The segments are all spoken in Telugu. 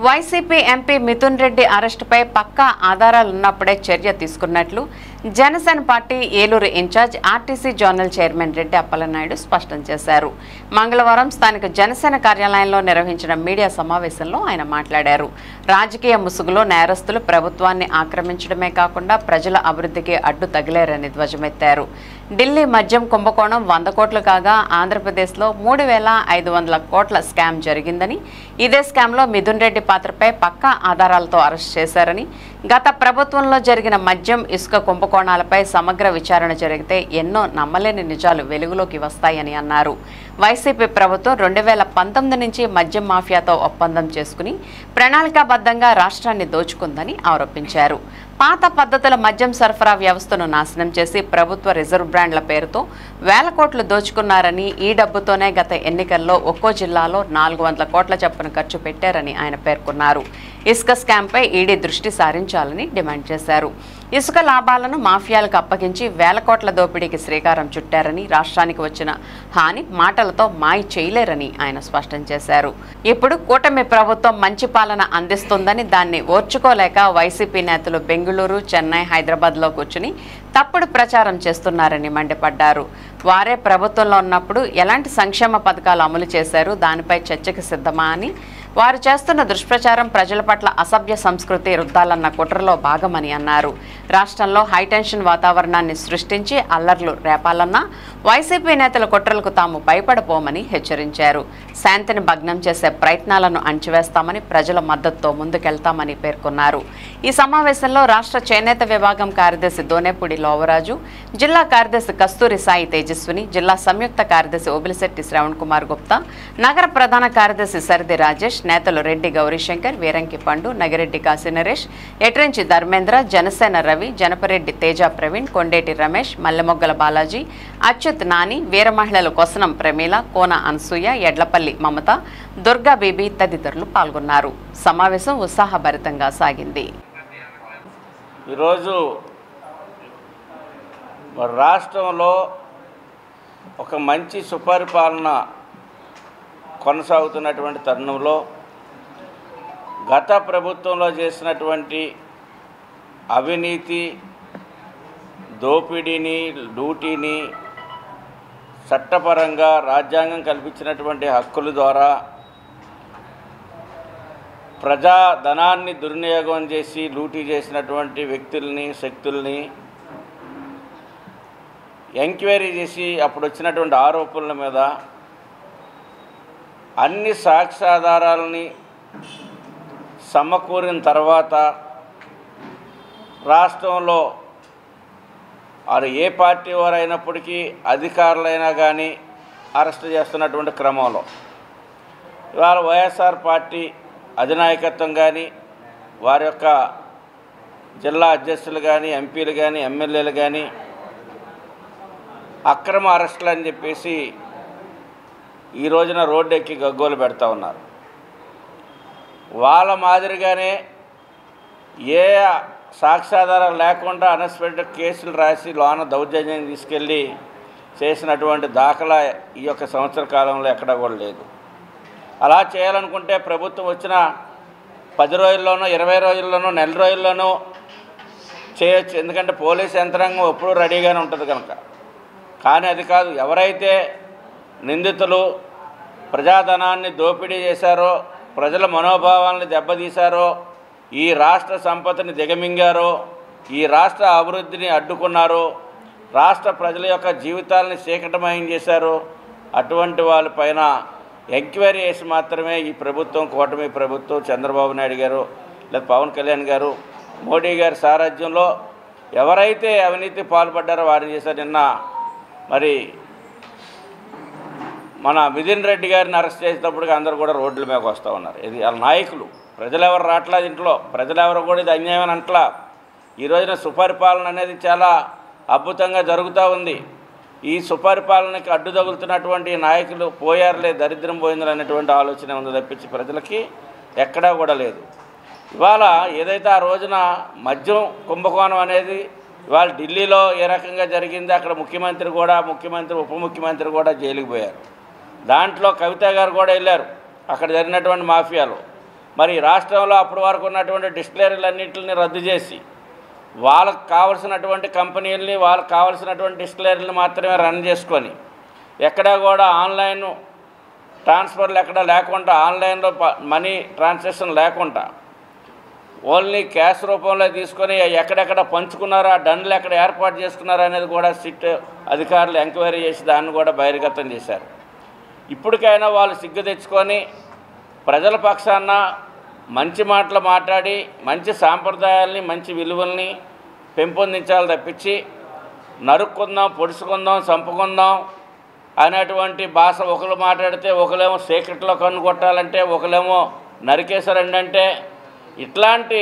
వైసీపీ ఎంపీ మిథున్ రెడ్డి అరెస్టుపై పక్కా ఆధారాలున్నప్పుడే చర్య తీసుకున్నట్లు Janasena party Eluru incharge RTC zonal chairman Reddy Appalanaidu స్పష్టం చేశారు. మంగళవారం స్థానిక జనసేన కార్యాలయంలో నిర్వహించిన మీడియా సమావేశంలో ఆయన మాట్లాడారు. రాజకీయ ముసుగులో నేరస్తులు ప్రభుత్వాన్ని ఆక్రమించడమే కాకుండా ప్రజల అభివృద్ధికి అడ్డు తగిలేరని ధ్వజమెత్తారు. ఢిల్లీ మద్యం కుంభకోణం 100 కోట్లు కాగా ఆంధ్రప్రదేశ్లో 3,500 కోట్ల స్కామ్ జరిగిందని, ఇదే స్కామ్లో మిథున్ రెడ్డి పాత్రపై పక్కా ఆధారాలతో అరెస్ట్ చేశారని, గత ప్రభుత్వంలో జరిగిన మద్యం ఇసుక కుంభకోణాలపై సమగ్ర విచారణ జరిగితే ఎన్నో నమ్మలేని నిజాలు వెలుగులోకి వస్తాయని అన్నారు. వైసీపీ ప్రభుత్వం 2019 నుంచి మద్యం మాఫియాతో ఒప్పందం చేసుకుని ప్రణాళికాబద్ధంగా రాష్ట్రాన్ని దోచుకుందని ఆరోపించారు. పాత పద్ధతుల మద్యం సరఫరా వ్యవస్థను నాశనం చేసి ప్రభుత్వ రిజర్వ్ బ్రాండ్ల పేరుతో వేల కోట్లు దోచుకున్నారని, ఈ డబ్బుతోనే గత ఎన్నికల్లో ఒక్కో జిల్లాలో 400 కోట్ల చొప్పున ఖర్చు పెట్టారని ఆయన పేర్కొన్నారు. ఇసుక స్కామ్పై ఈడీ దృష్టి సారించాలని డిమాండ్ చేశారు. ఇసుక లాభాలను మాఫియాలకు అప్పగించి వేల కోట్ల దోపిడీకి శ్రీకారం చుట్టారని, రాష్ట్రానికి వచ్చిన హాని మాటలతో మాయ చేయలేరని ఆయన స్పష్టం చేశారు. ఇప్పుడు కూటమి ప్రభుత్వం మంచి పాలన అందిస్తుందని, దాన్ని ఓర్చుకోలేక వైసీపీ నేతలు బెంగళూరు, చెన్నై, హైదరాబాద్లో కూర్చుని తప్పుడు ప్రచారం చేస్తున్నారని మండిపడ్డారు. వారే ప్రభుత్వంలో ఉన్నప్పుడు ఎలాంటి సంక్షేమ పథకాలు అమలు చేశారు, దానిపై చర్చకు సిద్ధమా అని, వారు చేస్తున్న దుష్ప్రచారం ప్రజల పట్ల అసభ్య సంస్కృతి రుద్దాలన్న కుట్రలో భాగమని అన్నారు. రాష్ట్రంలో హైటెన్షన్ వాతావరణాన్ని సృష్టించి అల్లర్లు రేపాలన్నా వైసీపీ నేతల కుట్రలకు తాము భయపడబోమని హెచ్చరించారు. శాంతిని భగ్నం చేసే ప్రయత్నాలను అణచివేస్తామని, ప్రజల మద్దతుతో ముందుకెళ్తామని పేర్కొన్నారు. ఈ సమావేశంలో రాష్ట్ర చేనేత విభాగం కార్యదర్శి దోనేపూడి లోవరాజు, జిల్లా కార్యదర్శి కస్తూరి సాయి తేజస్విని, జిల్లా సంయుక్త కార్యదర్శి ఓబిలిశెట్టి శ్రవణ్ కుమార్ గుప్తా, నగర ప్రధాన కార్యదర్శి సరిది రాజేష్, నేతలు రెడ్డి గౌరీశంకర్, వీరంకి పండు, నగిరెడ్డి కాశీ నరేష్, ఎట్రెంచి ధర్మేంద్ర, జనసేన రవి, జనపరెడ్డి తేజ ప్రవీణ్, కొండేటి రమేష్, మల్లెమొగ్గల బాలాజీ, అచ్యుత్ నాని, వీర మహిళలు కొసనం ప్రమీల, కోన అనసూయ, ఎడ్లపల్లి మమత, దుర్గా బీబీ తదితరులు పాల్గొన్నారు. సమావేశం ఉత్సాహభరితంగా సాగింది. ఈరోజు రాష్ట్రంలో ఒక మంచి సుపరిపాలన కొనసాగుతున్నటువంటి తరుణంలో గత ప్రభుత్వంలో చేసినటువంటి అవినీతి, దోపిడీని, లూటీని చట్టపరంగా రాజ్యాంగం కల్పించినటువంటి హక్కుల ద్వారా ప్రజాధనాన్ని దుర్వినియోగం చేసి లూటీ చేసినటువంటి వ్యక్తుల్ని, శక్తుల్ని ఎంక్వైరీ చేసి అప్పుడు వచ్చినటువంటి ఆరోపణల మీద అన్ని సాక్ష్యాధారాలని సమకూరిన తర్వాత రాష్ట్రంలో వారు ఏ పార్టీ వారైనప్పటికీ అధికారులైనా కానీ అరెస్ట్ చేస్తున్నటువంటి క్రమంలో ఇవాళ వైఎస్ఆర్ పార్టీ అధినాయకత్వం కానీ, వారి యొక్క జిల్లా అధ్యక్షులు కానీ, ఎంపీలు కానీ, ఎమ్మెల్యేలు కానీ అక్రమ అరెస్టులు అని చెప్పేసి ఈ రోజున రోడ్డు ఎక్కి గగ్గోలు పెడతా ఉన్నారు. వాళ్ళ మాదిరిగానే ఏ సాక్ష్యాధారాలు లేకుండా అన్ఎక్స్పెక్టెడ్ కేసులు రాసి లోన దౌర్జన్యం తీసుకెళ్ళి చేసినటువంటి దాఖలా ఈ యొక్క సంవత్సర కాలంలో ఎక్కడా కూడా లేదు. అలా చేయాలనుకుంటే ప్రభుత్వం వచ్చిన 10 రోజుల్లోనో, 20 రోజుల్లోనో, నెల రోజుల్లోనో చేయొచ్చు. ఎందుకంటే పోలీస్ యంత్రాంగం ఎప్పుడూ రెడీగానే ఉంటుంది కనుక. కానీ అది కాదు. ఎవరైతే నిందితులు ప్రజాధనాన్ని దోపిడీ చేశారో, ప్రజల మనోభావాలను దెబ్బతీశారో, ఈ రాష్ట్ర సంపదను దిగమింగారో, ఈ రాష్ట్ర అభివృద్ధిని అడ్డుకున్నారో, రాష్ట్ర ప్రజల యొక్క జీవితాలని చీకటమయం చేశారో, అటువంటి వాళ్ళపైన ఎంక్వైరీ చేసి మాత్రమే ఈ ప్రభుత్వం, కూటమి ప్రభుత్వం, చంద్రబాబు నాయుడు గారు లేదా పవన్ కళ్యాణ్ గారు, మోడీ గారి సారథ్యంలో ఎవరైతే అవినీతి పాల్పడ్డారో వారిని చేశారు. నిన్న మరి మన మిథున్ రెడ్డి గారిని అరెస్ట్ చేసేటప్పటికి అందరూ కూడా రోడ్ల మీదకి వస్తూ ఉన్నారు. ఇది వాళ్ళ నాయకులు. ప్రజలు ఎవరు రావట్లేదు ఇంట్లో, ప్రజలు ఎవరు కూడా ఇది అన్యాయం అని అంటలా. ఈ రోజున సుపరిపాలన అనేది చాలా అద్భుతంగా జరుగుతూ ఉంది. ఈ సుపరిపాలనకి అడ్డు తగులుతున్నటువంటి నాయకులు పోయారులే, దరిద్రం పోయిందని అనేటువంటి ఆలోచన ఉంది తప్పించి ప్రజలకి ఎక్కడా కూడా లేదు. ఇవాళ ఏదైతే ఆ రోజున మద్యం కుంభకోణం అనేది ఇవాళ ఢిల్లీలో ఏ రకంగా జరిగింది, అక్కడ ముఖ్యమంత్రి, ఉప ముఖ్యమంత్రి కూడా జైలుకి పోయారు. దాంట్లో కవిత గారు కూడా వెళ్ళారు. అక్కడ జరిగినటువంటి మాఫియాలో మరి రాష్ట్రంలో అప్పటి వరకు ఉన్నటువంటి డిస్టిలరీలన్నింటిని రద్దు చేసి వాళ్ళకు కావలసినటువంటి కంపెనీలని వాళ్ళకు కావలసినటువంటి డిస్టిలరీలను మాత్రమే రన్ చేసుకొని ఎక్కడా కూడా ఆన్లైన్ ట్రాన్స్ఫర్లు ఎక్కడా లేకుండా ఆన్లైన్లో మనీ ట్రాన్సాక్షన్ లేకుండా ఓన్లీ క్యాష్ రూపంలో తీసుకొని ఎక్కడెక్కడ పంచుకున్నారో ఆ డండ్లు ఎక్కడ ఏర్పాటు చేసుకున్నారో అనేది కూడా సిట్ అధికారులు ఎంక్వైరీ చేసి దాన్ని కూడా బహిర్గతం చేశారు. ఇప్పటికైనా వాళ్ళు సిగ్గు తెచ్చుకొని ప్రజల పక్షాన మంచి మాటలు మాట్లాడి మంచి సాంప్రదాయాల్ని మంచి విలువల్ని పెంపొందించాలి తప్పించి నరుక్కుందాం, పొడుచుకుందాం, చంపుకుందాం అనేటువంటి భాష ఒకరు మాట్లాడితే ఒకరేమో సీక్రెట్లో కన్ను కొట్టాలంటే ఒకరేమో నరికేశారండి అంటే ఇట్లాంటి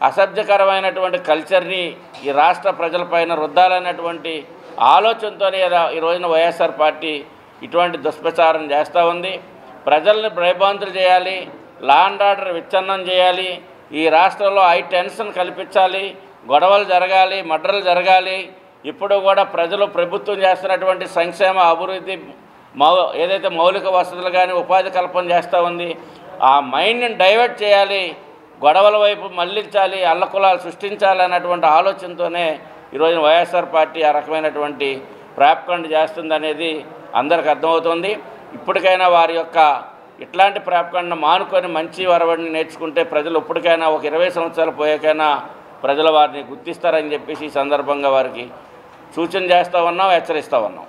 అసభ్యకరమైనటువంటి కల్చర్ని ఈ రాష్ట్ర ప్రజలపైన రుద్దాలన్నటువంటి ఆలోచనతోనే ఈ రోజున వైఎస్ఆర్ పార్టీ ఇటువంటి దుష్ప్రచారం చేస్తూ ఉంది. ప్రజల్ని భయభ్రాంతులు చేయాలి, లా అండ్ ఆర్డర్ విచ్ఛిన్నం చేయాలి, ఈ రాష్ట్రంలో హై టెన్షన్ కల్పించాలి, గొడవలు జరగాలి, మర్డర్లు జరగాలి. ఇప్పుడు కూడా ప్రజలు ప్రభుత్వం చేస్తున్నటువంటి సంక్షేమ అభివృద్ధి ఏదైతే మౌలిక వసతులు కానీ ఉపాధి కల్పన చేస్తూ ఉంది ఆ మైండ్ని డైవర్ట్ చేయాలి, గొడవల వైపు మళ్లించాలి, అల్లకులాలు సృష్టించాలి అన్నటువంటి ఆలోచనతోనే ఈరోజు వైఎస్ఆర్ పార్టీ ఆ రకమైనటువంటి ప్రాపకాండ చేస్తుందనేది అందరికి అర్థమవుతుంది. ఇప్పటికైనా వారి యొక్క ఇట్లాంటి ప్రాపకాండను మానుకొని మంచి వరవడిని నేర్చుకుంటే ప్రజలు ఇప్పటికైనా ఒక 20 సంవత్సరాలు పోయాకైనా ప్రజలు వారిని గుర్తిస్తారని చెప్పేసి ఈ సందర్భంగా వారికి సూచన చేస్తూ ఉన్నాం, హెచ్చరిస్తూ ఉన్నాం.